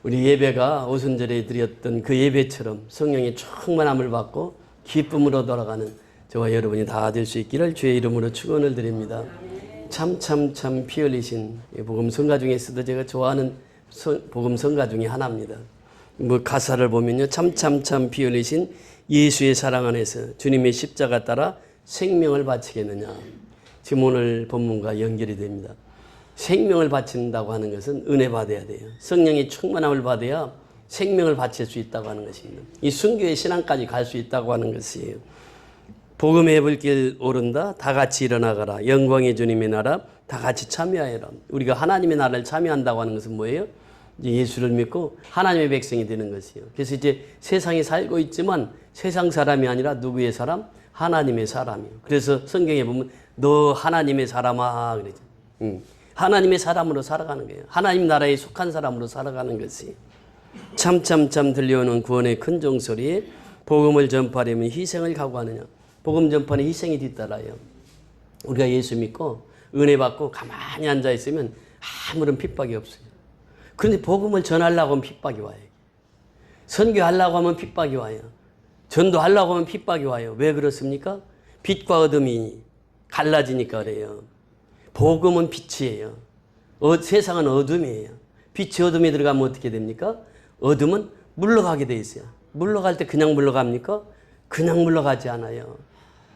우리 예배가 오순절에 드렸던 그 예배처럼 성령의 충만함을 받고 기쁨으로 돌아가는 저와 여러분이 다 될 수 있기를 주의 이름으로 축원을 드립니다. 참 피 흘리신 복음 성가 중에서도 제가 좋아하는 복음 성가 중에 하나입니다. 뭐 가사를 보면요, 참 피 흘리신 예수의 사랑 안에서 주님의 십자가 따라 생명을 바치겠느냐. 지금 오늘 본문과 연결이 됩니다. 생명을 바친다고 하는 것은 은혜 받아야 돼요. 성령의 충만함을 받아야 생명을 바칠 수 있다고 하는 것입니다. 이 순교의 신앙까지 갈 수 있다고 하는 것이에요. 복음의 불길 오른다. 다 같이 일어나가라. 영광의 주님의 나라 다 같이 참여하여라. 우리가 하나님의 나라를 참여한다고 하는 것은 뭐예요? 이제 예수를 믿고 하나님의 백성이 되는 것이에요. 그래서 이제 세상에 살고 있지만 세상 사람이 아니라 누구의 사람? 하나님의 사람이에요. 그래서 성경에 보면 너 하나님의 사람아 그러죠. 하나님의 사람으로 살아가는 거예요. 하나님 나라에 속한 사람으로 살아가는 것이 참 들려오는 구원의 큰 종소리에 복음을 전파하려면 희생을 각오하느냐. 복음 전파는 희생이 뒤따라요. 우리가 예수 믿고 은혜 받고 가만히 앉아있으면 아무런 핍박이 없어요. 그런데 복음을 전하려고 하면 핍박이 와요. 선교하려고 하면 핍박이 와요. 전도하려고 하면 핍박이 와요. 왜 그렇습니까? 빛과 어둠이 갈라지니까 그래요. 복음은 빛이에요. 세상은 어둠이에요. 빛이 어둠에 들어가면 어떻게 됩니까? 어둠은 물러가게 돼 있어요. 물러갈 때 그냥 물러갑니까? 그냥 물러가지 않아요.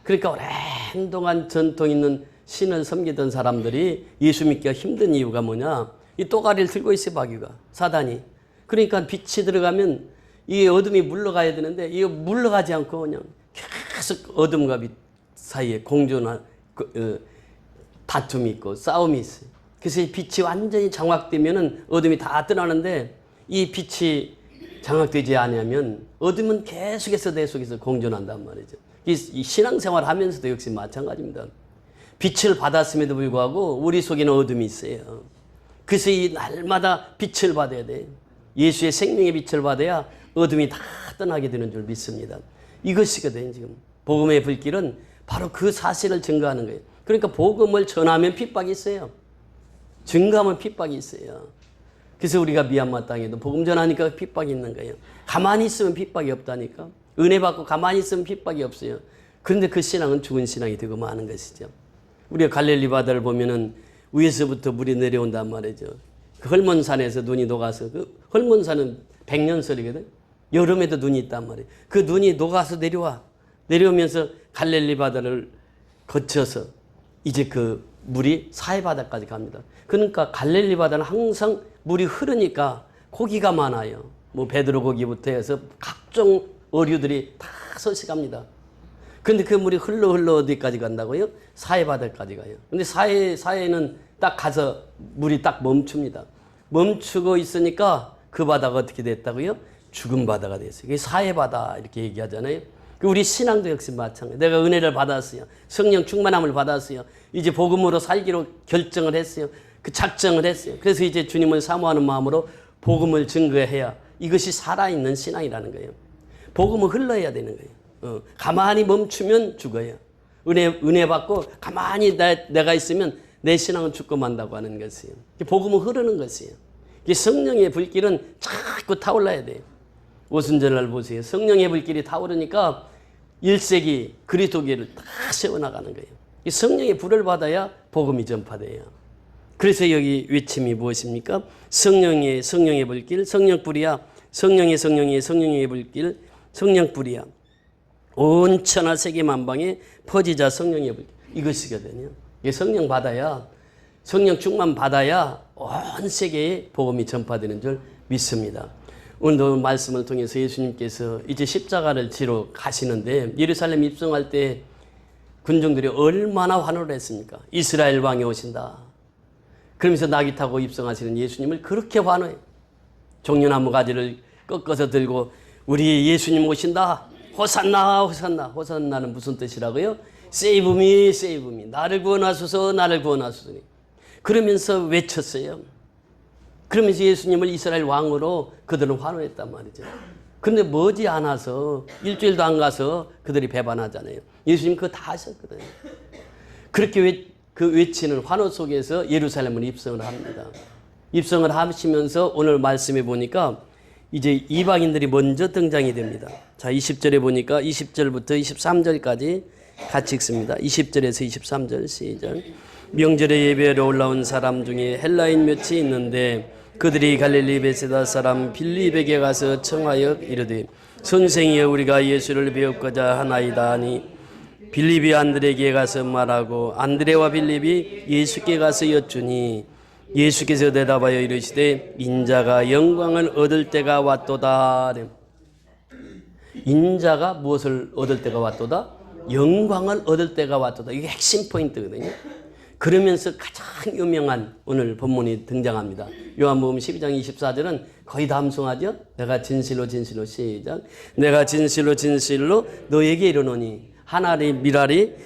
그러니까 오랜 동안 전통 있는 신을 섬기던 사람들이 예수 믿기가 힘든 이유가 뭐냐? 이 또가리를 들고 있어요, 마귀가. 사단이. 그러니까 빛이 들어가면 이 어둠이 물러가야 되는데 이거 물러가지 않고 그냥 계속 어둠과 빛 사이에 공존한 다툼이 있고 싸움이 있어요. 그래서 이 빛이 완전히 장악되면은 어둠이 다 떠나는데 이 빛이 장악되지 않으면 어둠은 계속해서 내 속에서 공존한단 말이죠. 이 신앙생활 하면서도 역시 마찬가지입니다. 빛을 받았음에도 불구하고 우리 속에는 어둠이 있어요. 그래서 이 날마다 빛을 받아야 돼요. 예수의 생명의 빛을 받아야 어둠이 다 떠나게 되는 줄 믿습니다. 이것이거든요. 지금 복음의 불길은 바로 그 사실을 증거하는 거예요. 그러니까 복음을 전하면 핍박이 있어요. 증거하면 핍박이 있어요. 그래서 우리가 미얀마 땅에도 복음 전하니까 핍박이 있는 거예요. 가만히 있으면 핍박이 없다니까. 은혜 받고 가만히 있으면 핍박이 없어요. 그런데 그 신앙은 죽은 신앙이 되고 마는 것이죠. 우리가 갈릴리 바다를 보면은 위에서부터 물이 내려온단 말이죠. 그 헐몬산에서 눈이 녹아서, 그 헐몬산은 백년설이거든. 여름에도 눈이 있단 말이에요. 그 눈이 녹아서 내려오면서 갈릴리 바다를 거쳐서 이제 그 물이 사해 바다까지 갑니다. 그러니까 갈릴리 바다는 항상 물이 흐르니까 고기가 많아요. 뭐 베드로 고기부터 해서 각종 어류들이 다 서식합니다. 그런데 그 물이 흘러 어디까지 간다고요? 사해 바다까지 가요. 근데 사해는 딱 가서 물이 딱 멈춥니다. 멈추고 있으니까 그 바다가 어떻게 됐다고요? 죽은 바다가 됐어요. 그게 사해 바다 이렇게 얘기하잖아요. 우리 신앙도 역시 마찬가지예요. 내가 은혜를 받았어요. 성령 충만함을 받았어요. 이제 복음으로 살기로 결정을 했어요. 그 작정을 했어요. 그래서 이제 주님을 사모하는 마음으로 복음을 증거해야 이것이 살아있는 신앙이라는 거예요. 복음은 흘러야 되는 거예요. 가만히 멈추면 죽어요. 은혜 받고 가만히 내가 있으면 내 신앙은 죽고 만다고 하는 것이에요. 복음은 흐르는 것이에요. 성령의 불길은 자꾸 타올라야 돼요. 오순절날 보세요. 성령의 불길이 타오르니까 1세기 그리스도교를 다 세워나가는 거예요. 이 성령의 불을 받아야 복음이 전파돼요. 그래서 여기 외침이 무엇입니까? 성령의 불길, 성령불이야. 성령의 불길, 성령불이야. 온 천하 세계 만방에 퍼지자 성령의 불길. 이것이거든요. 성령 받아야, 성령 충만 받아야 온 세계에 복음이 전파되는 줄 믿습니다. 오늘도 말씀을 통해서 예수님께서 이제 십자가를 지러 가시는데 예루살렘 입성할 때 군중들이 얼마나 환호를 했습니까? 이스라엘 왕이 오신다. 그러면서 나귀 타고 입성하시는 예수님을 그렇게 환호해요. 종려나무 가지를 꺾어서 들고 우리 예수님 오신다. 호산나 호산나. 호산나는 무슨 뜻이라고요? 세이브 미 나를 구원하소서 나를 구원하소서. 그러면서 외쳤어요. 그러면서 예수님을 이스라엘 왕으로 그들은 환호했단 말이죠. 그런데 머지않아서 일주일도 안 가서 그들이 배반하잖아요. 예수님 그거 다 하셨거든요. 그렇게 그 외치는 환호 속에서 예루살렘을 입성을 합니다. 입성을 하시면서 오늘 말씀해 보니까 이제 이방인들이 먼저 등장이 됩니다. 자, 20절에 보니까 20절부터 23절까지 같이 읽습니다. 20절에서 23절 시작. 명절에 예배하러 올라온 사람 중에 헬라인 몇이 있는데 그들이 갈릴리 베세다 사람 빌립에게 가서 청하여 이르되 선생이여 우리가 예수를 배우고자 하나이다 하니 빌립이 안드레에게 가서 말하고 안드레와 빌립이 예수께 가서 여쭈니 예수께서 대답하여 이르시되 인자가 영광을 얻을 때가 왔도다. 인자가 무엇을 얻을 때가 왔도다? 영광을 얻을 때가 왔도다. 이게 핵심 포인트거든요. 그러면서 가장 유명한 오늘 본문이 등장합니다. 요한복음 12장 24절은 거의 다 함송하죠. 내가 진실로 진실로 시작. 내가 진실로 진실로 너에게 이르노니 하나의 밀알이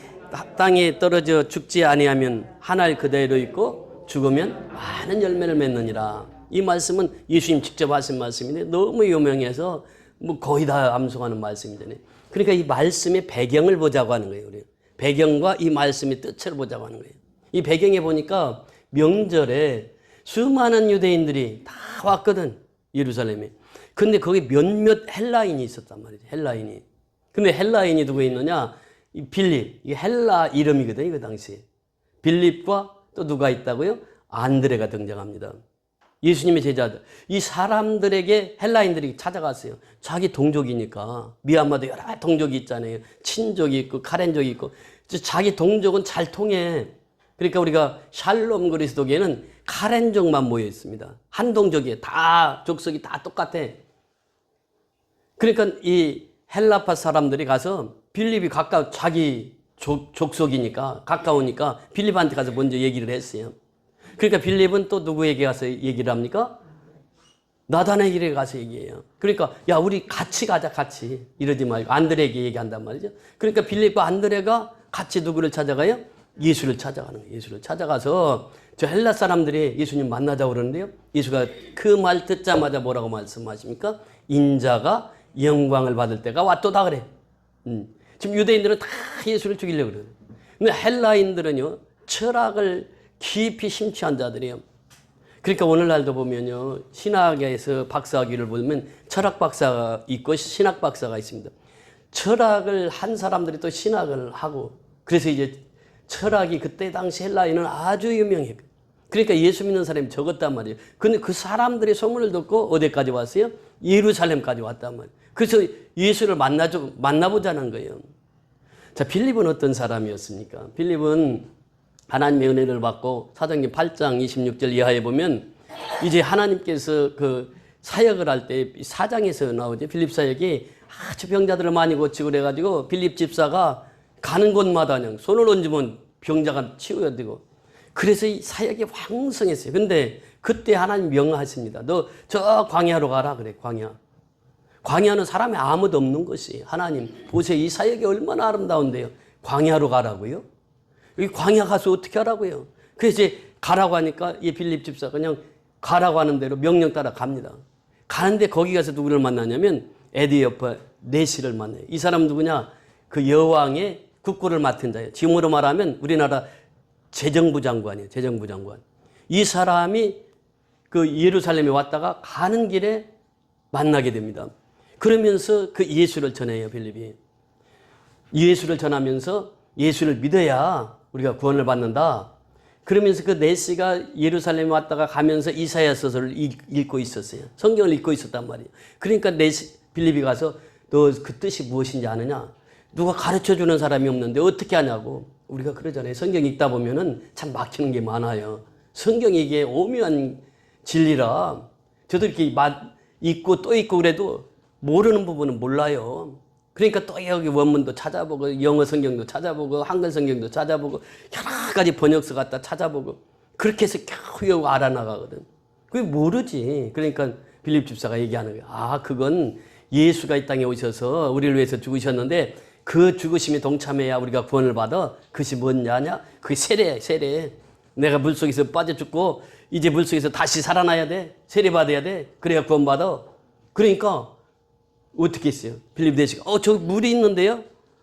땅에 떨어져 죽지 아니하면 하나를 그대로 있고 죽으면 많은 열매를 맺느니라. 이 말씀은 예수님 직접 하신 말씀인데 너무 유명해서 뭐 거의 다 암송하는 말씀이잖아요. 그러니까 이 말씀의 배경을 보자고 하는 거예요. 우리 배경과 이 말씀의 뜻을 보자고 하는 거예요. 이 배경에 보니까 명절에 수많은 유대인들이 다 왔거든, 예루살렘에. 근데 거기 몇몇 헬라인이 있었단 말이죠. 헬라인이. 근데 헬라인이 누구 있느냐? 이 빌립. 이게 헬라 이름이거든요, 그 당시에. 빌립과 또 누가 있다고요? 안드레가 등장합니다. 예수님의 제자들. 이 사람들에게 헬라인들이 찾아갔어요. 자기 동족이니까. 미얀마도 여러 동족이 있잖아요. 친족이 있고 카렌족이 있고. 자기 동족은 잘 통해. 그러니까 우리가 샬롬 그리스도교에는 카렌족만 모여 있습니다. 한 동족이에요. 다 족속이 다 똑같아. 그러니까 이 헬라파 사람들이 가서 빌립이 자기 족속이니까 가까우니까 빌립한테 가서 먼저 얘기를 했어요. 그러니까 빌립은 또 누구에게 가서 얘기를 합니까? 나다나엘에게 가서 얘기해요. 그러니까 야 우리 같이 가자 같이 이러지 말고 안드레에게 얘기한단 말이죠. 그러니까 빌립과 안드레가 같이 누구를 찾아가요? 예수를 찾아가는 거예요. 예수를 찾아가서 저 헬라 사람들이 예수님 만나자고 그러는데요. 예수가 그 말 듣자마자 뭐라고 말씀하십니까? 인자가 영광을 받을 때가 왔도다 그래. 지금 유대인들은 다 예수를 죽이려고 그래요. 근데 헬라인들은요. 철학을 깊이 심취한 자들이에요. 그러니까 오늘날도 보면요. 신학에서 박사학위를 보면 철학 박사가 있고 신학 박사가 있습니다. 철학을 한 사람들이 또 신학을 하고 그래서 이제 철학이 그때 당시 헬라인은 아주 유명해요. 그러니까 예수 믿는 사람이 적었단 말이에요. 근데 그 사람들이 소문을 듣고 어디까지 왔어요? 예루살렘까지 왔단 말이에요. 그래서 예수를 만나보자는 거예요. 자, 빌립은 어떤 사람이었습니까? 빌립은 하나님의 은혜를 받고 사도행전 8장 26절 이하에 보면 이제 하나님께서 그 사역을 할 때 4장에서 나오죠. 빌립 사역이 아주 병자들을 많이 고치고 그래가지고 빌립 집사가 가는 곳마다 그냥 손을 얹으면 병자가 치유되고 그래서 이 사역이 왕성했어요. 근데 그때 하나님 명하십니다. 너 저 광야로 가라 그래. 광야는 사람이 아무도 없는 것이에요. 하나님 보세요. 이 사역이 얼마나 아름다운데요. 광야로 가라고요? 여기 광야 가서 어떻게 하라고요? 그래서 이제 가라고 하니까 이 빌립 집사 그냥 가라고 하는 대로 명령 따라 갑니다. 가는데 거기 가서 누구를 만나냐면 에디오파 네시를 만나요. 이 사람 누구냐? 그 여왕의 국고를 맡은 자예요. 지금으로 말하면 우리나라 재정부 장관이에요. 재정부 장관. 이 사람이 그 예루살렘에 왔다가 가는 길에 만나게 됩니다. 그러면서 그 예수를 전해요. 빌립이. 예수를 전하면서 예수를 믿어야 우리가 구원을 받는다. 그러면서 그 네시가 예루살렘에 왔다가 가면서 이사야서를 읽고 있었어요. 성경을 읽고 있었단 말이에요. 그러니까 빌립이 가서 너 그 뜻이 무엇인지 아느냐? 누가 가르쳐주는 사람이 없는데 어떻게 하냐고. 우리가 그러잖아요. 성경 읽다 보면은 참 막히는 게 많아요. 성경이 이게 오묘한 진리라 저도 이렇게 읽고 또 읽고 그래도 모르는 부분은 몰라요. 그러니까 또 여기 원문도 찾아보고 영어 성경도 찾아보고 한글 성경도 찾아보고 여러 가지 번역서 갖다 찾아보고 그렇게 해서 겨우 알아나가거든. 그게 모르지. 그러니까 빌립 집사가 얘기하는 거야. 아, 그건 예수가 이 땅에 오셔서 우리를 위해서 죽으셨는데 그 죽으심에 동참해야 우리가 구원을 받아. 그것이 뭐냐냐? 그게 세례. 내가 물속에서 빠져 죽고 이제 물속에서 다시 살아나야 돼. 세례 받아야 돼. 그래야 구원 받아. 그러니까 어떻게 했어요? 빌립 대시가 저 물이 있는데요?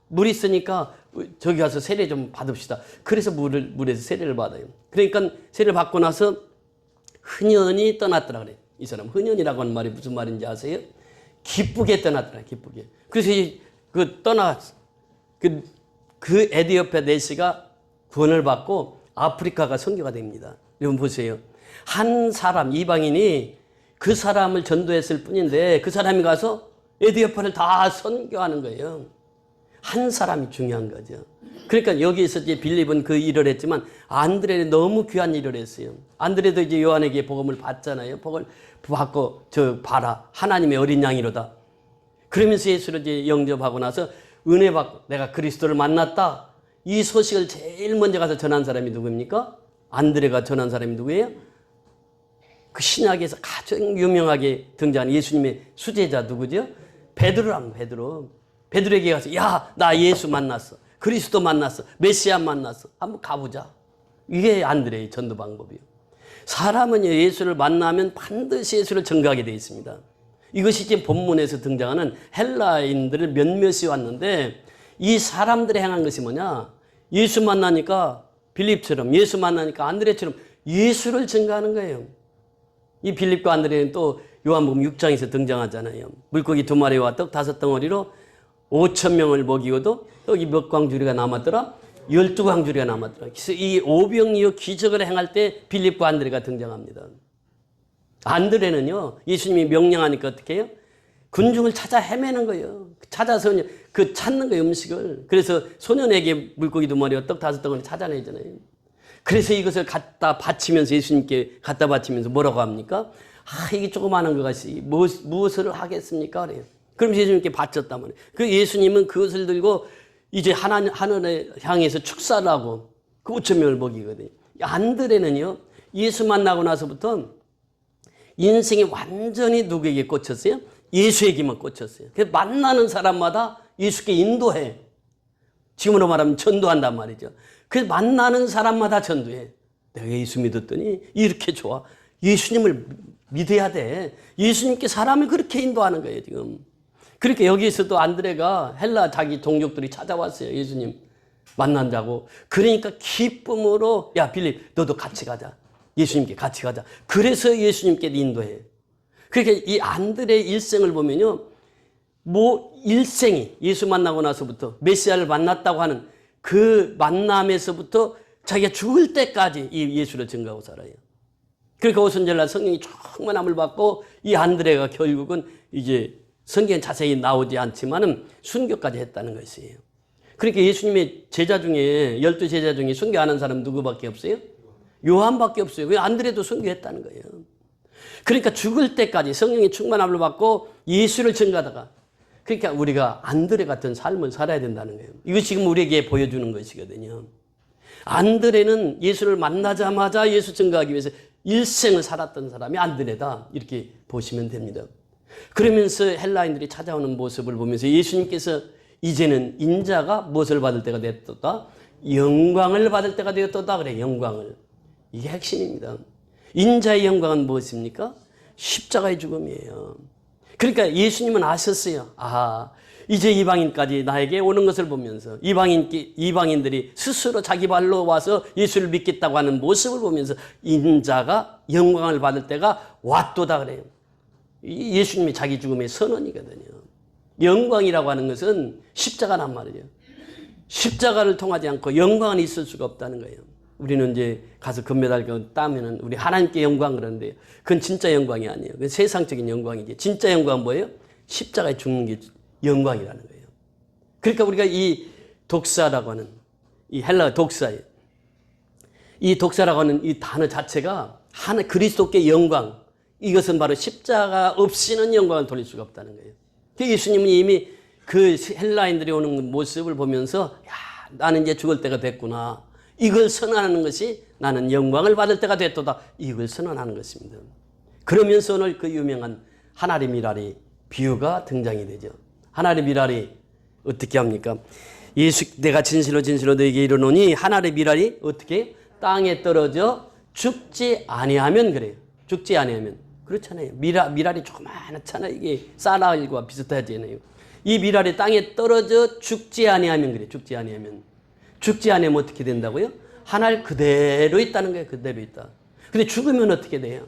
물이 있으니까 저기 가서 세례 좀 받읍시다. 그래서 물에서 세례를 받아요. 그러니까 세례를 받고 나서 흔연히 떠났더라 그래. 이 사람 흔연이라고 하는 말이 무슨 말인지 아세요? 기쁘게 떠났더라. 기쁘게. 그래서 그 떠났어. 그 에디오피아 내시가 구원을 받고 아프리카가 선교가 됩니다. 여러분 보세요. 한 사람 이방인이 그 사람을 전도했을 뿐인데 그 사람이 가서 에디오피아를 다 선교하는 거예요. 한 사람이 중요한 거죠. 그러니까 여기에서 이제 빌립은 그 일을 했지만 안드레는 너무 귀한 일을 했어요. 안드레도 이제 요한에게 복음을 받잖아요. 복을 받고 저 봐라 하나님의 어린 양이로다. 그러면서 예수를 이제 영접하고 나서 은혜 받고 내가 그리스도를 만났다. 이 소식을 제일 먼저 가서 전한 사람이 누구입니까? 안드레가 전한 사람이 누구예요? 그 신약에서 가장 유명하게 등장한 예수님의 수제자 누구죠? 베드로랍니다. 베드로. 베드로에게 가서 야, 나 예수 만났어. 그리스도 만났어. 메시아 만났어. 한번 가보자. 이게 안드레의 전도 방법이에요. 사람은 예수를 만나면 반드시 예수를 전가하게 되어 있습니다. 이것이 지금 본문에서 등장하는 헬라인들을 몇몇이 왔는데 이 사람들이 행한 것이 뭐냐? 예수 만나니까 빌립처럼, 예수 만나니까 안드레처럼 예수를 전가하는 거예요. 이 빌립과 안드레는 또 요한복음 6장에서 등장하잖아요. 물고기 2마리와 떡 5덩어리로 5,000명을 먹이고도 떡이 몇 광주리가 남았더라? 12광주리가 남았더라. 그래서 이 오병이어 기적을 행할 때 빌립과 안드레가 등장합니다. 안드레는요, 예수님이 명령하니까 어떻게 해요? 군중을 찾아 헤매는 거예요. 찾아서 그 찾는 거예요, 음식을. 그래서 소년에게 물고기 2마리와 떡 5덩어리 찾아내잖아요. 그래서 이것을 갖다 바치면서 예수님께 갖다 바치면서 뭐라고 합니까? 아, 이게 조그마한 것이 무엇을 하겠습니까? 그래요. 그럼 예수님께 바쳤단 말이에요. 그 예수님은 그것을 들고 이제 하늘에 향해서 축사를 하고 그 5,000명을 먹이거든요. 안드레는요, 예수 만나고 나서부터 인생이 완전히 누구에게 꽂혔어요? 예수에게만 꽂혔어요. 그래서 만나는 사람마다 예수께 인도해. 지금으로 말하면 전도한단 말이죠. 그래서 만나는 사람마다 전도해. 내가 예수 믿었더니 이렇게 좋아. 예수님을 믿어야 돼. 예수님께 사람을 그렇게 인도하는 거예요, 지금. 그러니까 여기에서도 안드레가 헬라 자기 동족들이 찾아왔어요. 예수님 만난다고. 그러니까 기쁨으로 야 빌립 너도 같이 가자. 예수님께 같이 가자. 그래서 예수님께 인도해. 그러니까 이 안드레의 일생을 보면요. 일생이 예수 만나고 나서부터 메시아를 만났다고 하는 그 만남에서부터 자기가 죽을 때까지 이 예수를 증거하고 살아요. 그러니까 오순절날 성령이 충만함을 받고 이 안드레가 결국은 이제 성경에 자세히 나오지 않지만은 순교까지 했다는 것이에요. 그러니까 예수님의 제자 중에 12제자 중에 순교하는 사람 누구밖에 없어요? 요한밖에 없어요. 왜 안드레도 순교했다는 거예요. 그러니까 죽을 때까지 성령의 충만함을 받고 예수를 증거하다가 그러니까 우리가 안드레 같은 삶을 살아야 된다는 거예요. 이거 지금 우리에게 보여주는 것이거든요. 안드레는 예수를 만나자마자 예수 증거하기 위해서 일생을 살았던 사람이 안드레다. 이렇게 보시면 됩니다. 그러면서 헬라인들이 찾아오는 모습을 보면서 예수님께서 이제는 인자가 무엇을 받을 때가 되었다? 영광을 받을 때가 되었다. 그래, 영광을. 이게 핵심입니다. 인자의 영광은 무엇입니까? 십자가의 죽음이에요. 그러니까 예수님은 아셨어요. 아, 이제 이방인까지 나에게 오는 것을 보면서 이방인들이 스스로 자기 발로 와서 예수를 믿겠다고 하는 모습을 보면서 인자가 영광을 받을 때가 왔도다 그래요. 예수님이 자기 죽음의 선언이거든요. 영광이라고 하는 것은 십자가란 말이죠. 십자가를 통하지 않고 영광은 있을 수가 없다는 거예요. 우리는 이제 가서 금메달 따면은 우리 하나님께 영광 그러는데요. 그건 진짜 영광이 아니에요. 그건 세상적인 영광이지. 진짜 영광은 뭐예요? 십자가에 죽는 게 영광이라는 거예요. 그러니까 우리가 이 독사라고 하는 이 헬라 독사예요. 이 독사라고 하는 이 단어 자체가 하나 그리스도께 영광. 이것은 바로 십자가 없이는 영광을 돌릴 수가 없다는 거예요. 예수님은 이미 그 헬라인들이 오는 모습을 보면서 야, 나는 이제 죽을 때가 됐구나. 이걸 선언하는 것이 나는 영광을 받을 때가 됐도다. 이걸 선언하는 것입니다. 그러면서 오늘 그 유명한 하나의 미랄이 비유가 등장이 되죠. 하나의 미랄이 어떻게 합니까? 내가 진실로 진실로 너에게 이르노니 하나의 미랄이 어떻게 땅에 떨어져 죽지 아니하면 그래요. 죽지 아니하면 그렇잖아요. 미랄이 조그맣잖아요. 이게 쌀알과 비슷하잖아요. 이 미랄이 땅에 떨어져 죽지 아니하면 그래요. 죽지 아니하면. 죽지 않으면 어떻게 된다고요? 하늘 그대로 있다는 거예요. 그대로 있다. 근데 죽으면 어떻게 돼요?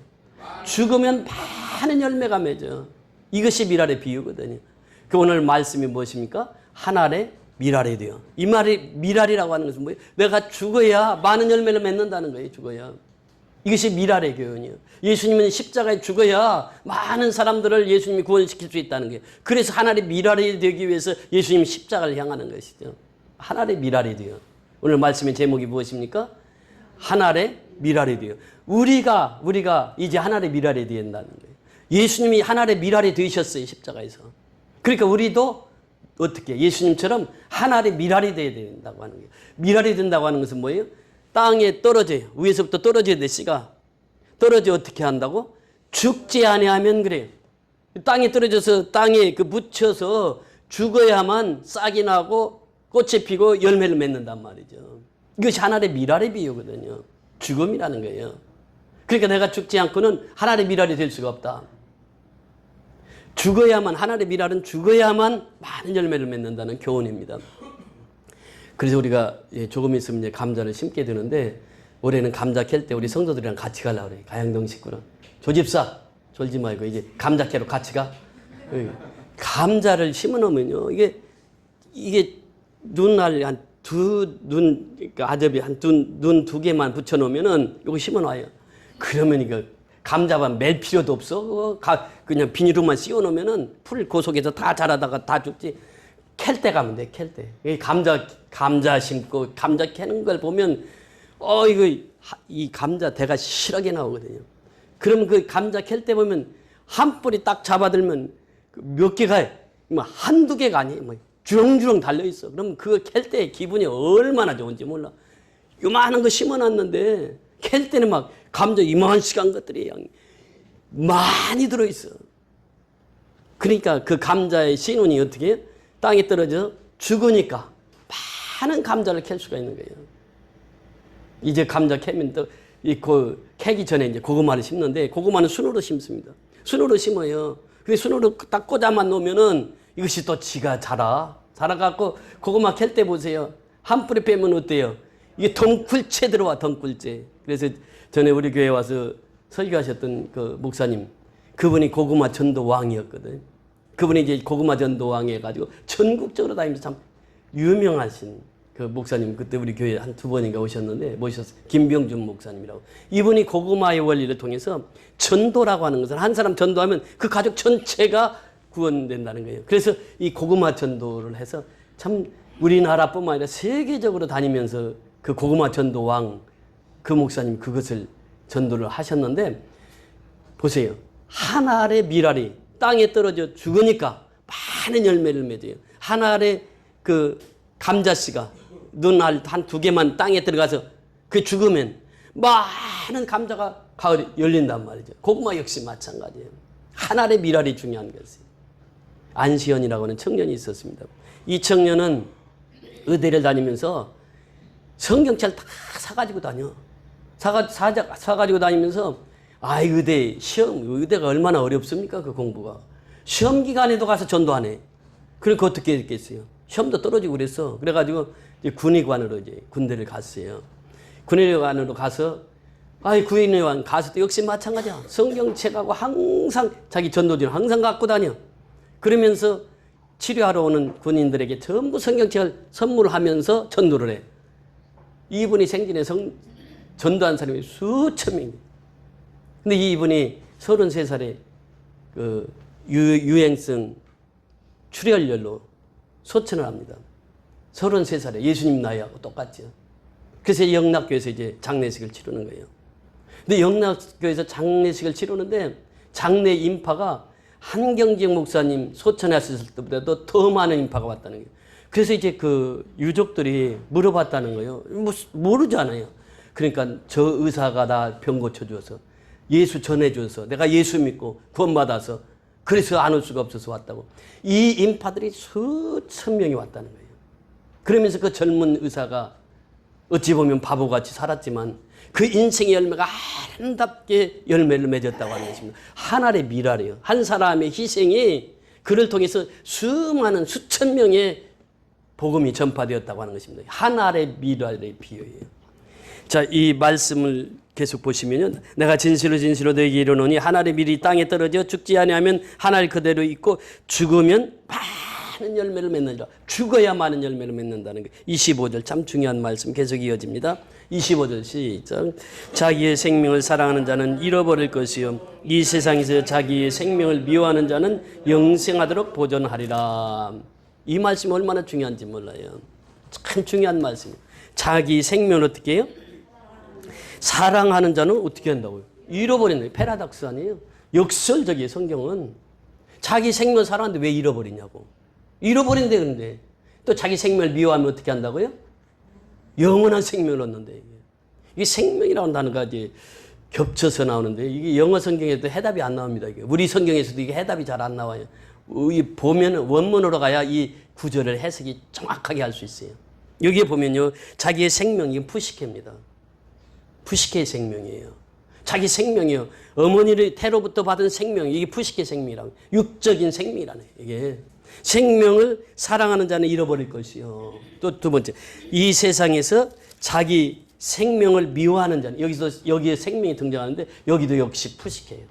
죽으면 많은 열매가 맺어. 이것이 미랄의 비유거든요. 그 오늘 말씀이 무엇입니까? 한 알의 미랄이 돼요. 이 말이 미랄이라고 하는 것은 뭐예요? 내가 죽어야 많은 열매를 맺는다는 거예요. 죽어야. 이것이 미랄의 교훈이에요. 예수님은 십자가에 죽어야 많은 사람들을 예수님이 구원시킬 수 있다는 거예요. 그래서 한 알의 미랄이 되기 위해서 예수님이 십자가를 향하는 것이죠. 한 알의 미랄이 돼요. 오늘 말씀의 제목이 무엇입니까? 한 알의 미랄이 돼요. 우리가 이제 한 알의 미랄이 된다는 거예요. 예수님이 한 알의 미랄이 되셨어요. 십자가에서. 그러니까 우리도 어떻게 예수님처럼 한 알의 미랄이 돼야 된다고 하는 거예요. 미랄이 된다고 하는 것은 뭐예요? 땅에 떨어져요. 위에서부터 떨어져야 돼. 씨가 떨어져 어떻게 한다고? 죽지 아니하면 그래요. 땅에 떨어져서 땅에 묻혀서 죽어야만 싹이 나고 꽃이 피고 열매를 맺는단 말이죠. 이것이 하나의 미랄의 비유거든요. 죽음이라는 거예요. 그러니까 내가 죽지 않고는 하나의 미랄이 될 수가 없다. 죽어야만, 하나의 미랄은 죽어야만 많은 열매를 맺는다는 교훈입니다. 그래서 우리가 조금 있으면 이제 감자를 심게 되는데, 올해는 감자 캘 때 우리 성도들이랑 같이 가려고 그래요. 가양동 식구랑. 조집사, 졸지 말고 이제 감자 캐러 같이 가. 감자를 심어 놓으면요. 이게 눈알 한 그러니까 아접이 한 눈 두 개만 붙여 놓으면은 이거 심어 놔요. 그러면 이거 감자만 멜 필요도 없어. 그냥 비닐로만 씌워 놓으면은 풀 그 속에서 다 자라다가 다 죽지. 캘 때 가면 돼, 캘 때. 감자 심고 감자 캐는 걸 보면, 이 감자 대가 실하게 나오거든요. 그러면 그 감자 캘 때 보면 한 뿌리 딱 잡아들면 몇 개가, 한두 개가 아니에요. 주렁주렁 달려있어. 그럼 그거 캘 때 기분이 얼마나 좋은지 몰라. 요만한 거 심어놨는데, 캘 때는 막 감자 이만한 것들이 많이 들어있어. 그러니까 그 감자의 신운이 어떻게 해요? 땅에 떨어져 죽으니까 많은 감자를 캘 수가 있는 거예요. 이제 감자 캐면 또 캐기 전에 이제 고구마를 심는데, 고구마는 순으로 심습니다. 순으로 심어요. 근데 순으로 딱 꽂아만 놓으면은 이것이 또 지가 자라갖고 고구마 캘 때 보세요. 한 뿌리 빼면 어때요? 이게 덩굴째 들어와, 덩굴째. 그래서 전에 우리 교회 와서 설교하셨던 그 목사님, 그분이 고구마 전도 왕이었거든. 그분이 이제 고구마 전도 왕이 해가지고 전국적으로 다니면서 참 유명하신 그 목사님, 그때 우리 교회에 한 두 번인가 오셨는데, 모셨어요. 김병준 목사님이라고. 이분이 고구마의 원리를 통해서 전도라고 하는 것은, 한 사람 전도하면 그 가족 전체가 구원된다는 거예요. 그래서 이 고구마 전도를 해서 참 우리나라뿐만 아니라 세계적으로 다니면서 그 고구마 전도 왕, 그 목사님 그것을 전도를 하셨는데, 보세요. 한 알의 미랄이 땅에 떨어져 죽으니까 많은 열매를 맺어요. 한 알의 그 감자씨가 눈알 한 두 개만 땅에 들어가서 그 죽으면 많은 감자가 가을에 열린단 말이죠. 고구마 역시 마찬가지예요. 한 알의 미랄이 중요한 것이에요. 안시연이라고 하는 청년이 있었습니다. 이 청년은 의대를 다니면서 성경책 다 사가지고 다녀. 사가지고 다니면서, 의대가 얼마나 어렵습니까? 그 공부가. 시험 기간에도 가서 전도하네. 그러니까 어떻게 했겠어요? 시험도 떨어지고 그랬어. 그래가지고 이제 군의관으로 이제 군대를 갔어요. 군의관으로 가서, 군의관 가서 또 역시 마찬가지야. 성경책하고 항상 자기 전도지를 항상 갖고 다녀. 그러면서 치료하러 오는 군인들에게 전부 성경책을 선물하면서 전도를 해. 이분이 생전에 전도한 사람이 수천 명입니다. 근데 이분이 33살에 그 유행성 출혈열로 소천을 합니다. 33살에 예수님 나이하고 똑같죠. 그래서 영락교에서 이제 장례식을 치르는 거예요. 근데 영락교에서 장례식을 치르는데 장례 인파가 한경직 목사님 소천에 왔을 때보다도 더 많은 인파가 왔다는 거예요. 그래서 이제 그 유족들이 물어봤다는 거예요. 모르잖아요. 그러니까 저 의사가 나 병 고쳐줘서 예수 전해줘서 내가 예수 믿고 구원받아서 그래서 안 올 수가 없어서 왔다고. 이 인파들이 수천 명이 왔다는 거예요. 그러면서 그 젊은 의사가 어찌 보면 바보같이 살았지만 그 인생의 열매가 아름답게 열매를 맺었다고 하는 것입니다. 한 알의 미랄이에요. 한 사람의 희생이 그를 통해서 수많은 수천 명의 복음이 전파되었다고 하는 것입니다. 한 알의 미랄의 비유예요. 자, 이 말씀을 계속 보시면요. 내가 진실로 진실로 너에게 이르노니 한 알의 밀이 땅에 떨어져 죽지 아니하면 한 알 그대로 있고 죽으면 많은 열매를 맺느니라. 죽어야 많은 열매를 맺는다는 거예요. 25절 참 중요한 말씀 계속 이어집니다. 25절 시작. 자기의 생명을 사랑하는 자는 잃어버릴 것이요 이 세상에서 자기의 생명을 미워하는 자는 영생하도록 보존하리라. 이 말씀이 얼마나 중요한지 몰라요. 참 중요한 말씀이에요. 자기 생명을 어떻게 해요? 사랑하는 자는 어떻게 한다고요? 잃어버리는 거예요. 패러독스 아니에요? 역설적이에요. 성경은. 자기 생명을 사랑하는데 왜 잃어버리냐고. 잃어버린대 그런데 또 자기 생명을 미워하면 어떻게 한다고요? 영원한 생명을 얻는데 이게 생명이라고 하는 단어가 이제 겹쳐서 나오는데 이게 영어 성경에도 해답이 안 나옵니다. 이게 우리 성경에서도 이게 해답이 잘 안 나와요. 보면 원문으로 가야 이 구절을 해석이 정확하게 할 수 있어요. 여기에 보면요, 자기의 생명 이건 푸시케입니다. 푸시케의 생명이에요. 자기 생명이요. 어머니의 태로부터 받은 생명 이게 푸시케 생명이라고. 육적인 생명이라네. 이게 생명을 사랑하는 자는 잃어버릴 것이요. 또 두 번째, 이 세상에서 자기 생명을 미워하는 자는 여기에 생명이 등장하는데 여기도 역시 푸시케예요.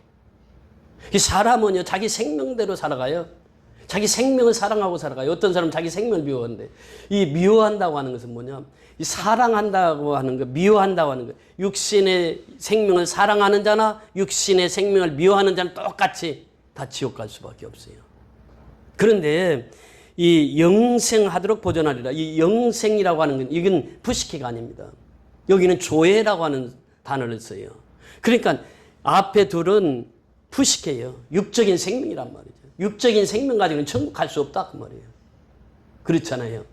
이 사람은요 자기 생명대로 살아가요. 자기 생명을 사랑하고 살아가요. 어떤 사람은 자기 생명을 미워하는데 이 미워한다고 하는 것은 뭐냐? 이 사랑한다고 하는 거, 미워한다고 하는 거. 육신의 생명을 사랑하는 자나 육신의 생명을 미워하는 자는 똑같이 다 지옥 갈 수밖에 없어요. 그런데 이 영생하도록 보존하리라. 이 영생이라고 하는 건 이건 푸시케가 아닙니다. 여기는 조회라고 하는 단어를 써요. 그러니까 앞에 둘은 푸시케예요. 육적인 생명이란 말이죠. 육적인 생명 가지고는 천국 갈 수 없다 그 말이에요. 그렇잖아요.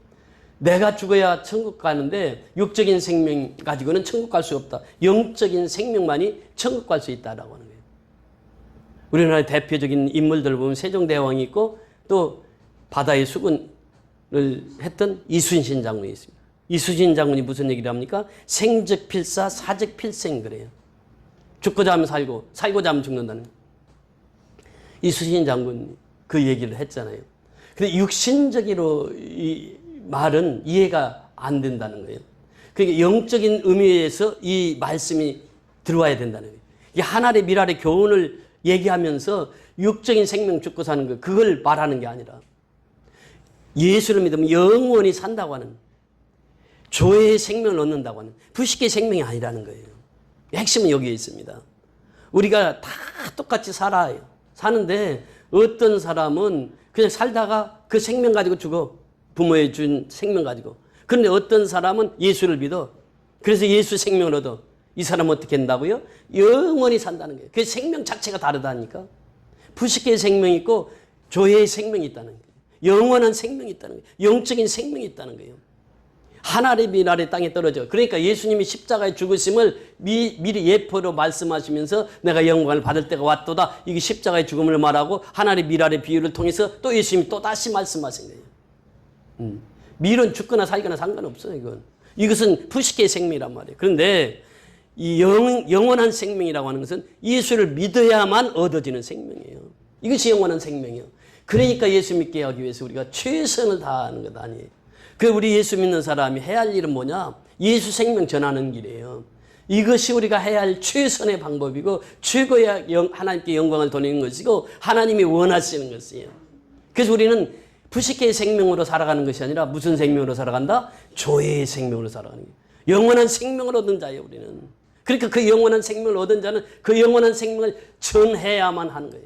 내가 죽어야 천국 가는데 육적인 생명 가지고는 천국 갈 수 없다. 영적인 생명만이 천국 갈 수 있다라고 하는 거예요. 우리나라의 대표적인 인물들 보면 세종대왕이 있고 또 바다의 수군을 했던 이순신 장군이 있습니다. 이순신 장군이 무슨 얘기를 합니까? 생적 필사, 사적 필생 그래요. 죽고자 하면 살고, 살고자 하면 죽는다는 거예요. 이순신 장군 그 얘기를 했잖아요. 근데 육신적으로 이 말은 이해가 안 된다는 거예요. 그러니까 영적인 의미에서 이 말씀이 들어와야 된다는 거예요. 이 한 알의 밀알의 교훈을 얘기하면서 육적인 생명 죽고 사는 거 그걸 말하는 게 아니라 예수를 믿으면 영원히 산다고 하는 조회의 생명을 얻는다고 하는 부식의 생명이 아니라는 거예요. 핵심은 여기에 있습니다. 우리가 다 똑같이 살아요. 사는데 어떤 사람은 그냥 살다가 그 생명 가지고 죽어. 부모의 준 생명 가지고. 그런데 어떤 사람은 예수를 믿어. 그래서 예수 생명을 얻어. 이 사람은 어떻게 한다고요? 영원히 산다는 거예요. 그 생명 자체가 다르다니까. 부식의 생명이 있고 조회의 생명이 있다는 거예요. 영원한 생명이 있다는 거예요. 영적인 생명이 있다는 거예요. 한 알의 밀알의 땅에 떨어져. 그러니까 예수님이 십자가에 죽으심을 미리 예표로 말씀하시면서 내가 영광을 받을 때가 왔도다. 이게 십자가의 죽음을 말하고 한 알의 밀알의 비유를 통해서 또 예수님이 또 다시 말씀하신 거예요. 밀은 죽거나 살거나 상관없어요. 이것은 푸시케의 생명이란 말이에요. 그런데 이 영원한 생명이라고 하는 것은 예수를 믿어야만 얻어지는 생명이에요. 이것이 영원한 생명이에요. 그러니까 예수 믿게 하기 위해서 우리가 최선을 다하는 것 아니에요. 그 우리 예수 믿는 사람이 해야 할 일은 뭐냐? 예수 생명 전하는 길이에요. 이것이 우리가 해야 할 최선의 방법이고 최고의 하나님께 영광을 돌리는 것이고 하나님이 원하시는 것이에요. 그래서 우리는 부식의 생명으로 살아가는 것이 아니라 무슨 생명으로 살아간다? 조회의 생명으로 살아가는 거예요. 영원한 생명을 얻은 자예요, 우리는. 그러니까 그 영원한 생명을 얻은 자는 그 영원한 생명을 전해야만 하는 거예요.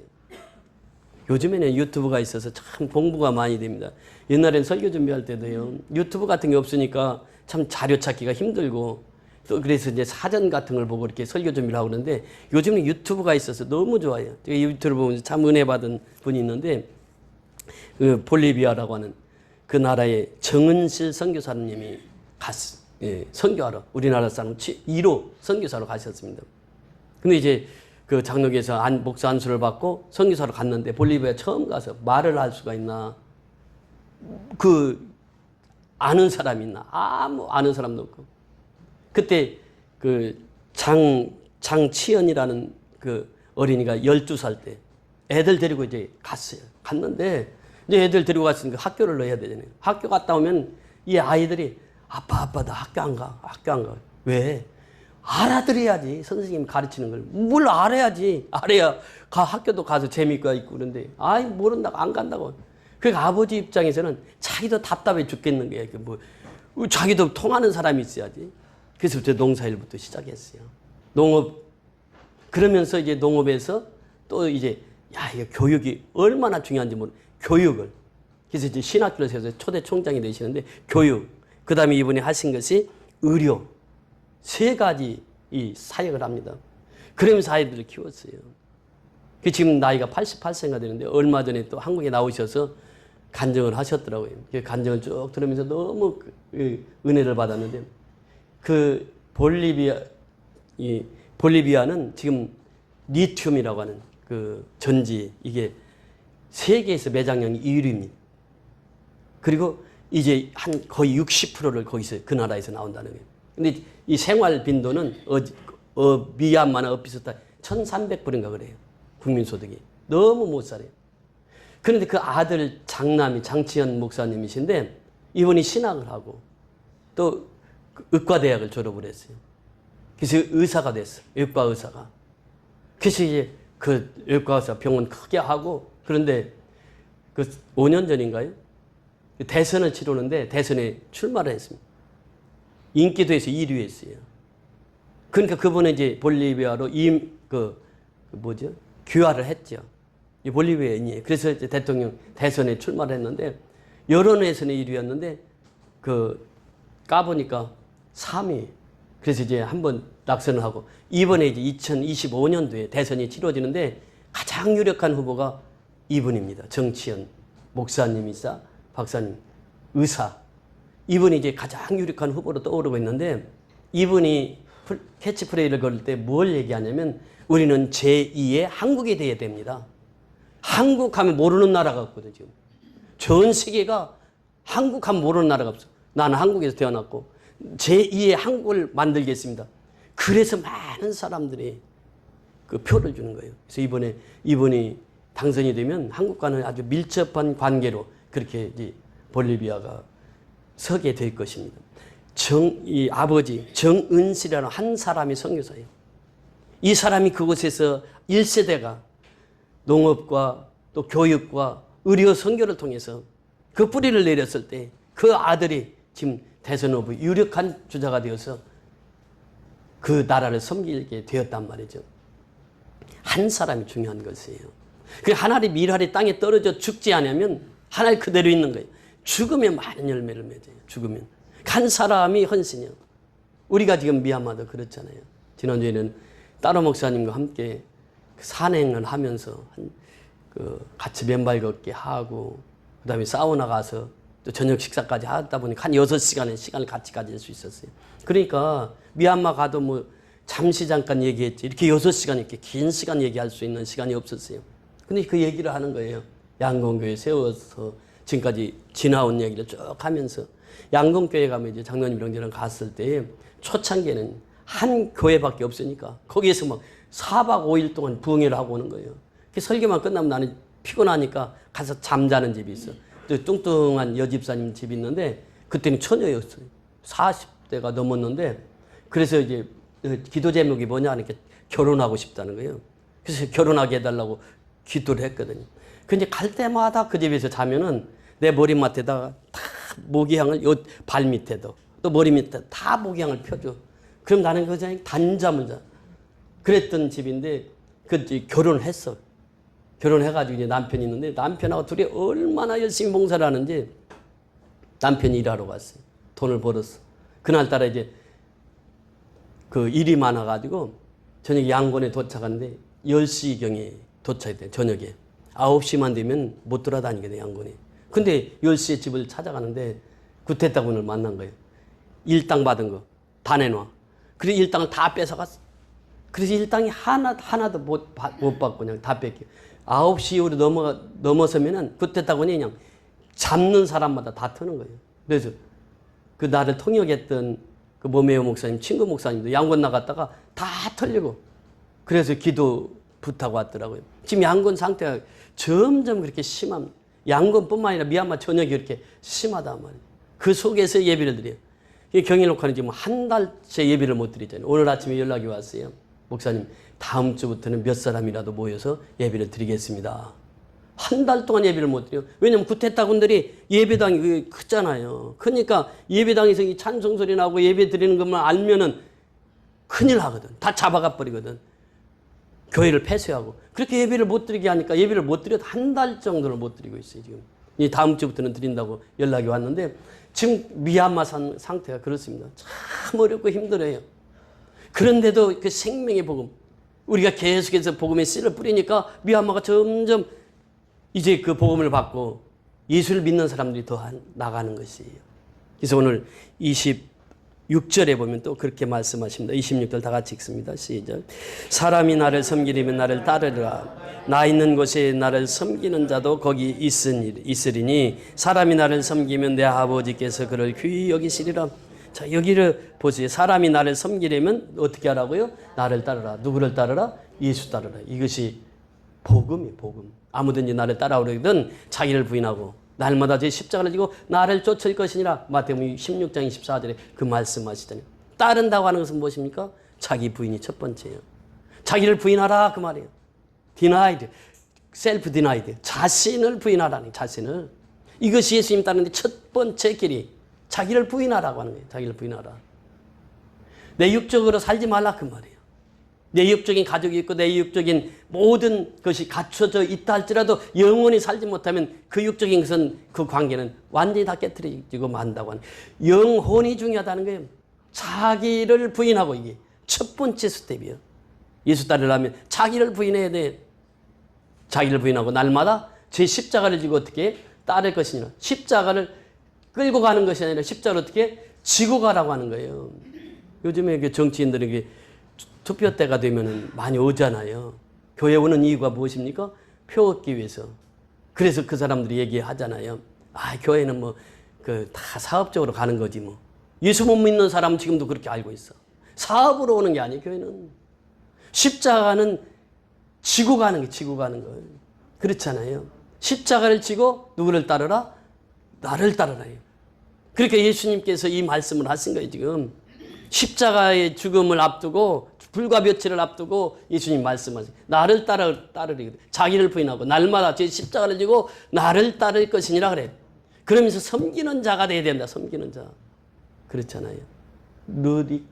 요즘에는 유튜브가 있어서 참 공부가 많이 됩니다. 옛날엔 설교 준비할 때도요, 유튜브 같은 게 없으니까 참 자료 찾기가 힘들고, 또 그래서 이제 사전 같은 걸 보고 이렇게 설교 준비를 하고 그러는데, 요즘은 유튜브가 있어서 너무 좋아요. 제가 유튜브를 보면서 참 은혜 받은 분이 있는데, 그 볼리비아라고 하는 그 나라의 정은실 선교사님이 갔어요. 예, 선교하러. 우리나라 사람 1호 선교사로 가셨습니다. 근데 이제 그 장로교에서 목사 안수를 받고 선교사로 갔는데 볼리비아에 처음 가서 말을 할 수가 있나? 아는 사람이 있나? 아는 사람도 없고. 그때 그 장치연이라는 그 어린이가 12살 때 애들 데리고 이제 갔어요. 갔는데 이제 애들 데리고 갔으니까 학교를 넣어야 되잖아요. 학교 갔다 오면 이 아이들이 아빠, 나 학교 안 가. 왜? 알아들어야지. 선생님이 가르치는 걸. 뭘 알아야지. 알아야 학교도 가서 재미가 있고 그런데, 아이, 모른다고 안 간다고. 그러니까 아버지 입장에서는 자기도 답답해 죽겠는 거예요. 자기도 통하는 사람이 있어야지. 그래서 저 농사일부터 시작했어요. 농업, 그러면서 이제 농업에서 또 이제, 야, 이거 교육이 얼마나 중요한지 모르는 교육을. 그래서 이제 신학교를 세워서 초대 총장이 되시는데, 교육. 그 다음에 이분이 하신 것이 의료. 세 가지 이 사역을 합니다. 그러면서 아이들을 키웠어요. 지금 나이가 88세가 되는데 얼마 전에 또 한국에 나오셔서 간증을 하셨더라고요. 그 간증을 쭉 들으면서 너무 은혜를 받았는데 그 볼리비아는 지금 리튬이라고 하는 그 전지 이게 세계에서 매장량이 1위입니다. 그리고 이제 한 거의 60%를 거기서 그 나라에서 나온다는 거예요. 근데 이 생활 빈도는 미얀마나 비슷한 1,300불인가 그래요. 국민소득이. 너무 못 살아요. 그런데 그 아들 장남이 장치현 목사님이신데 이분이 신학을 하고 또 의과대학을 졸업을 했어요. 그래서 의사가 됐어요. 의과 의사가. 그래서 이제 그 의과 의사 병원 크게 하고 그런데 그 5년 전인가요? 대선을 치르는데 대선에 출마를 했습니다. 인기도에서 1위 했어요. 그러니까 그분은 이제 볼리비아로 귀화를 했죠. 이 볼리비아인이에요. 그래서 이제 대통령 대선에 출마를 했는데, 여론에서는 1위였는데, 까보니까 3위. 그래서 이제 한번 낙선을 하고, 이번에 이제 2025년도에 대선이 치러지는데, 가장 유력한 후보가 이분입니다. 정치현 목사님이자 박사님, 의사. 이분이 이제 가장 유력한 후보로 떠오르고 있는데 이분이 캐치프레이를 걸을 때 뭘 얘기하냐면 우리는 제2의 한국이 돼야 됩니다. 한국 하면 모르는 나라가 없거든요. 지금. 전 세계가 한국 하면 모르는 나라가 없어. 나는 한국에서 태어났고 제2의 한국을 만들겠습니다. 그래서 많은 사람들이 그 표를 주는 거예요. 그래서 이분이 당선이 되면 한국과는 아주 밀접한 관계로 그렇게 이제 볼리비아가 서게 될 것입니다. 이 아버지 정은실이라는 한 사람이 선교사예요. 이 사람이 그곳에서 1세대가 농업과 또 교육과 의료 선교를 통해서 그 뿌리를 내렸을 때 그 아들이 지금 대선 후보 유력한 주자가 되어서 그 나라를 섬기게 되었단 말이죠. 한 사람이 중요한 것이에요. 그 한 알이 밀알이 땅에 떨어져 죽지 않으면 한 알 그대로 있는 거예요. 죽으면 많은 열매를 맺어요. 죽으면. 한 사람이 헌신이요. 우리가 지금 미얀마도 그렇잖아요. 지난주에는 따로 목사님과 함께 산행을 하면서 같이 맨발 걷기 하고 그 다음에 사우나 가서 또 저녁 식사까지 하다 보니까 한 6시간의 시간을 같이 가질 수 있었어요. 그러니까 미얀마 가도 뭐 잠시 잠깐 얘기했지 이렇게 6시간 이렇게 긴 시간 얘기할 수 있는 시간이 없었어요. 근데 그 얘기를 하는 거예요. 양곤교회 세워서 지금까지 지나온 얘기를 쭉 하면서 양곤교회 가면 이제 장로님이랑 저랑 갔을 때 초창기에는 한 교회밖에 없으니까 거기에서 막 4박 5일 동안 부흥회를 하고 오는 거예요. 설교만 끝나면 나는 피곤하니까 가서 잠자는 집이 있어. 또 뚱뚱한 여집사님 집이 있는데 그때는 처녀였어요. 40대가 넘었는데 그래서 이제 기도 제목이 뭐냐 하니까 결혼하고 싶다는 거예요. 그래서 결혼하게 해달라고 기도를 했거든요. 근데 갈 때마다 그 집에서 자면은 내 머리맡에다가 다 모기향을 요 발 밑에도 또 머리 밑에 다 모기향을 펴줘. 그럼 나는 그냥 단잠을 자. 그랬던 집인데 결혼을 했어. 결혼해가지고 이제 남편이 있는데 남편하고 둘이 얼마나 열심히 봉사를 하는지 남편이 일하러 갔어요. 돈을 벌었어. 그날따라 이제 그 일이 많아가지고 저녁에 양곤에 도착하는데 10시경에 도착이 돼. 저녁에 9시만 되면 못 돌아다니게 돼. 양곤에. 근데 10시에 집을 찾아가는데 구태타군을 만난 거예요. 일당 받은 거 다 내놔. 그래서 일당을 다 뺏어갔어. 그래서 일당이 하나도 못 받고 그냥 다 뺏겨. 9시 이후로 넘어서면은 구태타군이 그냥 잡는 사람마다 다 트는 거예요. 그래서 그 나를 통역했던 그 모메오 목사님, 친구 목사님도 양곤 나갔다가 다 털리고 그래서 기도 부탁 왔더라고요. 지금 양곤 상태가 점점 그렇게 양곤뿐만 아니라 미얀마 전역이 이렇게 심하단 말이에요. 그 속에서 예배를 드려요. 이 경일녹화는 지금 한 달째 예배를 못 드리잖아요. 오늘 아침에 연락이 왔어요. 목사님, 다음 주부터는 몇 사람이라도 모여서 예배를 드리겠습니다. 한 달 동안 예배를 못 드려요. 왜냐면 구테타군들이 예배당이 크잖아요. 그러니까 예배당에서 이 찬송 소리 나고 예배 드리는 것만 알면은 큰일 하거든. 다 잡아가 버리거든. 교회를 폐쇄하고. 그렇게 예배를 못 드리게 하니까 예배를 못 드려도 한 달 정도를 못 드리고 있어요, 지금. 이 다음 주부터는 드린다고 연락이 왔는데 지금 미얀마 상태가 그렇습니다. 참 어렵고 힘들어요. 그런데도 그 생명의 복음, 우리가 계속해서 복음의 씨를 뿌리니까 미얀마가 점점 이제 그 복음을 받고 예수를 믿는 사람들이 더 나가는 것이에요. 그래서 오늘 26절에 보면 또 그렇게 말씀하십니다. 26절 다 같이 읽습니다. 시작. 사람이 나를 섬기려면 나를 따르라. 나 있는 곳에 나를 섬기는 자도 거기 있으리니 사람이 나를 섬기면 내 아버지께서 그를 귀히 여기시리라. 자, 여기를 보세요. 사람이 나를 섬기려면 어떻게 하라고요? 나를 따르라. 누구를 따르라? 예수 따르라. 이것이 복음이에요, 복음. 아무든지 나를 따라오려거든 자기를 부인하고 날마다 제 십자가를 지고 나를 쫓을 것이니라. 마태복음 16장 24절에 그 말씀하시더니 따른다고 하는 것은 무엇입니까? 자기 부인이 첫 번째예요. 자기를 부인하라 그 말이에요. denied, self denied. 자신을 부인하라는 자신을. 이것이 예수님 따르는데 첫 번째 길이 자기를 부인하라고 하는 거예요. 자기를 부인하라. 내 육적으로 살지 말라 그 말이에요. 내 육적인 가족이 있고 내 육적인 모든 것이 갖춰져 있다 할지라도 영원히 살지 못하면 그 육적인 것은 그 관계는 완전히 다 깨트려지고 만다고 하는 영혼이 중요하다는 거예요. 자기를 부인하고 이게 첫 번째 스텝이에요. 예수 따르려면 자기를 부인해야 돼. 자기를 부인하고 날마다 제 십자가를 지고 어떻게 따를 것이냐. 십자가를 끌고 가는 것이 아니라 십자가를 어떻게 지고 가라고 하는 거예요. 요즘에 정치인들에게 투표 때가 되면 많이 오잖아요. 교회 오는 이유가 무엇입니까? 표 얻기 위해서. 그래서 그 사람들이 얘기하잖아요. 아, 교회는 뭐, 다 사업적으로 가는 거지 뭐. 예수 못 믿는 사람은 지금도 그렇게 알고 있어. 사업으로 오는 게 아니에요, 교회는. 십자가는 지고 가는 게, 지고 가는 거예요. 그렇잖아요. 십자가를 지고 누구를 따르라? 나를 따르라요. 그러니까 예수님께서 이 말씀을 하신 거예요, 지금. 십자가의 죽음을 앞두고 불과 며칠을 앞두고 예수님 말씀하세요. 나를 따르리. 자기를 부인하고 날마다 제 십자가를 지고 나를 따를 것이니라 그래. 그러면서 섬기는 자가 돼야 된다. 섬기는 자. 그렇잖아요. 루디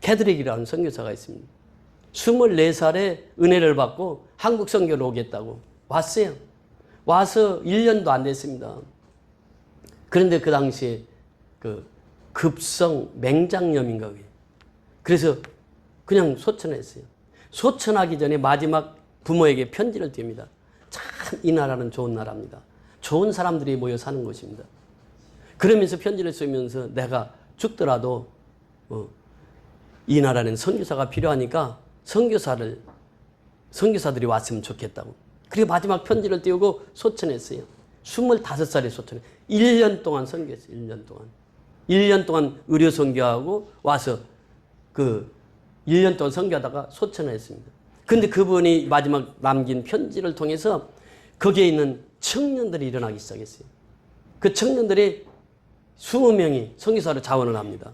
캐드릭이라는 선교사가 있습니다. 24살에 은혜를 받고 한국 선교로 오겠다고 왔어요. 와서 1년도 안 됐습니다. 그런데 그 당시에 급성 맹장염인가 그게. 그래서 그냥 소천했어요. 소천하기 전에 마지막 부모에게 편지를 띄웁니다. 참 이 나라는 좋은 나라입니다. 좋은 사람들이 모여 사는 곳입니다. 그러면서 편지를 쓰면서 내가 죽더라도 이 나라는 선교사가 필요하니까 선교사들이 왔으면 좋겠다고. 그리고 마지막 편지를 띄우고 소천했어요. 25살에 소천해. 1년 동안 선교했어요. 1년 동안. 1년 동안 의료 선교하고 와서 1년 동안 선교하다가 소천을 했습니다. 근데 그분이 마지막 남긴 편지를 통해서 거기에 있는 청년들이 일어나기 시작했어요. 그 청년들이 20명이 선교사로 자원을 합니다.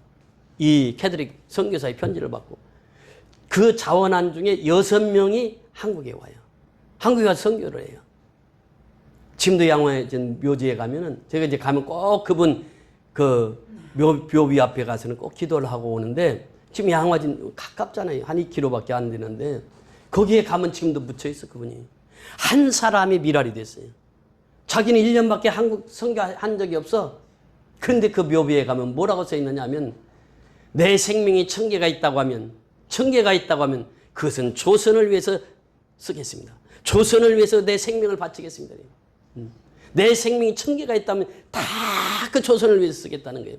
이 캐드릭 선교사의 편지를 받고 그 자원한 중에 6명이 한국에 와요. 한국에 와서 선교를 해요. 지금도 양화의 묘지에 가면은 제가 이제 가면 꼭 그분 묘비 앞에 가서는 꼭 기도를 하고 오는데 지금 양화진 가깝잖아요. 한 2km밖에 안 되는데 거기에 가면 지금도 묻혀 있어 그분이. 한 사람이 미랄이 됐어요. 자기는 1년밖에 한국 선교한 적이 없어. 그런데 그 묘비에 가면 뭐라고 써 있느냐 하면 내 생명이 천개가 있다고 하면 그것은 조선을 위해서 쓰겠습니다. 조선을 위해서 내 생명을 바치겠습니다. 내 생명이 1000개가 있다면 다 그 조선을 위해서 쓰겠다는 거예요.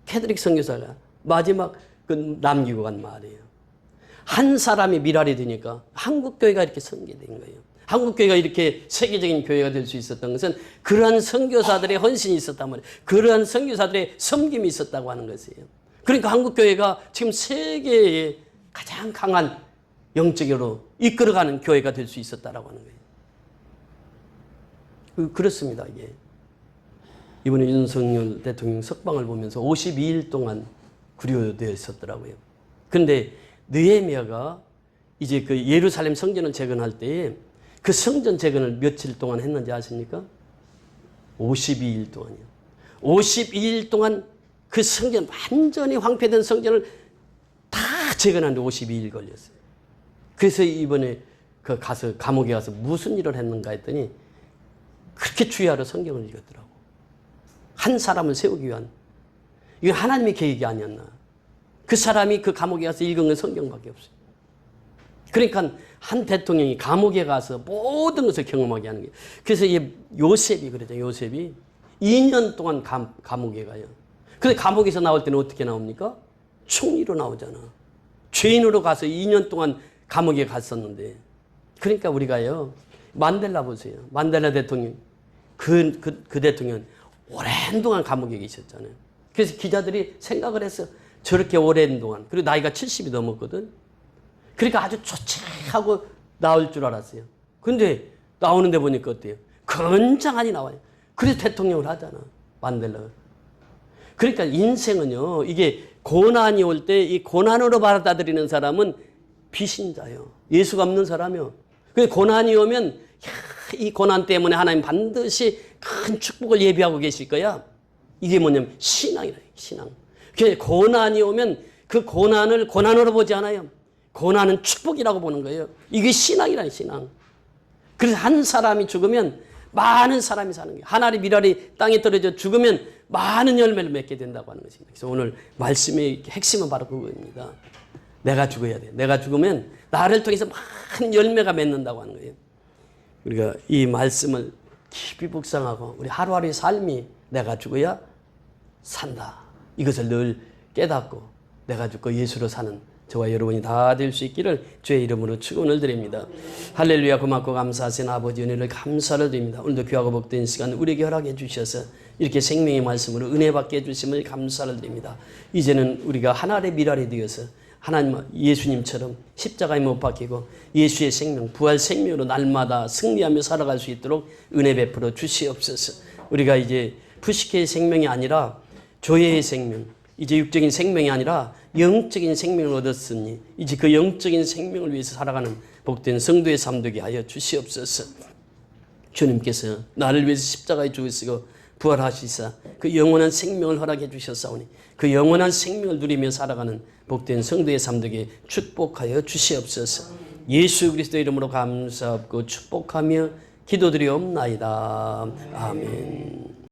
캐드릭 선교사가 마지막 남기고 간 말이에요. 한 사람이 미랄이 되니까 한국교회가 이렇게 선교된 거예요. 한국교회가 이렇게 세계적인 교회가 될 수 있었던 것은 그러한 선교사들의 헌신이 있었단 말이에요. 그러한 선교사들의 섬김이 있었다고 하는 것이에요. 그러니까 한국교회가 지금 세계에 가장 강한 영적으로 이끌어가는 교회가 될 수 있었다라고 하는 거예요. 그렇습니다, 이게. 이번에 윤석열 대통령 석방을 보면서 52일 동안 구류되어 있었더라고요. 그런데 느헤미야가 이제 그 예루살렘 성전을 재건할 때에 그 성전 재건을 며칠 동안 했는지 아십니까? 52일 동안이요. 52일 동안 그 성전, 완전히 황폐된 성전을 다 재건하는데 52일 걸렸어요. 그래서 이번에 그 가서 감옥에 가서 무슨 일을 했는가 했더니 그렇게 주의하러 성경을 읽었더라고. 한 사람을 세우기 위한, 이건 하나님의 계획이 아니었나. 그 사람이 그 감옥에 가서 읽은 건 성경밖에 없어요. 그러니까 한 대통령이 감옥에 가서 모든 것을 경험하게 하는 거예요. 그래서 요셉이 그러죠. 요셉이 2년 동안 감옥에 가요. 근데 감옥에서 나올 때는 어떻게 나옵니까? 총리로 나오잖아. 죄인으로 가서 2년 동안 감옥에 갔었는데. 그러니까 우리가요, 만델라 보세요. 만델라 대통령. 그 대통령 오랜 동안 감옥에 계셨잖아요. 그래서 기자들이 생각을 했어. 저렇게 오랜 동안. 그리고 나이가 70이 넘었거든. 그러니까 아주 조치하고 나올 줄 알았어요. 근데 나오는데 보니까 어때요? 건장하니 나와요. 그래서 대통령을 하잖아. 만델라가. 그러니까 인생은요, 이게 고난이 올 때 이 고난으로 받아들이는 사람은 비신자예요. 예수가 없는 사람이요. 근데 고난이 오면 이 고난 때문에 하나님 반드시 큰 축복을 예비하고 계실 거야. 이게 뭐냐면 신앙이라, 신앙. 고난이 오면 그 고난을 고난으로 보지 않아요. 고난은 축복이라고 보는 거예요. 이게 신앙이라는 신앙. 그래서 한 사람이 죽으면 많은 사람이 사는 거예요. 한 알이 밀알이 땅에 떨어져 죽으면 많은 열매를 맺게 된다고 하는 것입니다. 그래서 오늘 말씀의 핵심은 바로 그거입니다. 내가 죽어야 돼. 내가 죽으면 나를 통해서 많은 열매가 맺는다고 하는 거예요. 우리가 이 말씀을 깊이 묵상하고 우리 하루하루의 삶이 내가 죽어야 산다. 이것을 늘 깨닫고 내가 죽고 예수로 사는 저와 여러분이 다 될 수 있기를 주의 이름으로 축원을 드립니다. 할렐루야. 고맙고 감사하신 아버지 은혜를 감사를 드립니다. 오늘도 귀하고 복된 시간 우리에게 허락해 주셔서 이렇게 생명의 말씀으로 은혜 받게 해주심을 감사를 드립니다. 이제는 우리가 하나의 미랄이 되어서 하나님 예수님처럼 십자가에 못 박히고 예수의 생명 부활 생명으로 날마다 승리하며 살아갈 수 있도록 은혜 베풀어 주시옵소서. 우리가 이제 푸시케의 생명이 아니라 조예의 생명, 이제 육적인 생명이 아니라 영적인 생명을 얻었으니 이제 그 영적인 생명을 위해서 살아가는 복된 성도의 삶 되게 하여 주시옵소서. 주님께서 나를 위해서 십자가에 죽으시고 부활하시사 그 영원한 생명을 허락해 주셨사오니 그 영원한 생명을 누리며 살아가는 복된 성도의 삶 되게 축복하여 주시옵소서. 예수 그리스도 이름으로 감사하고 축복하며 기도드리옵나이다. 아멘.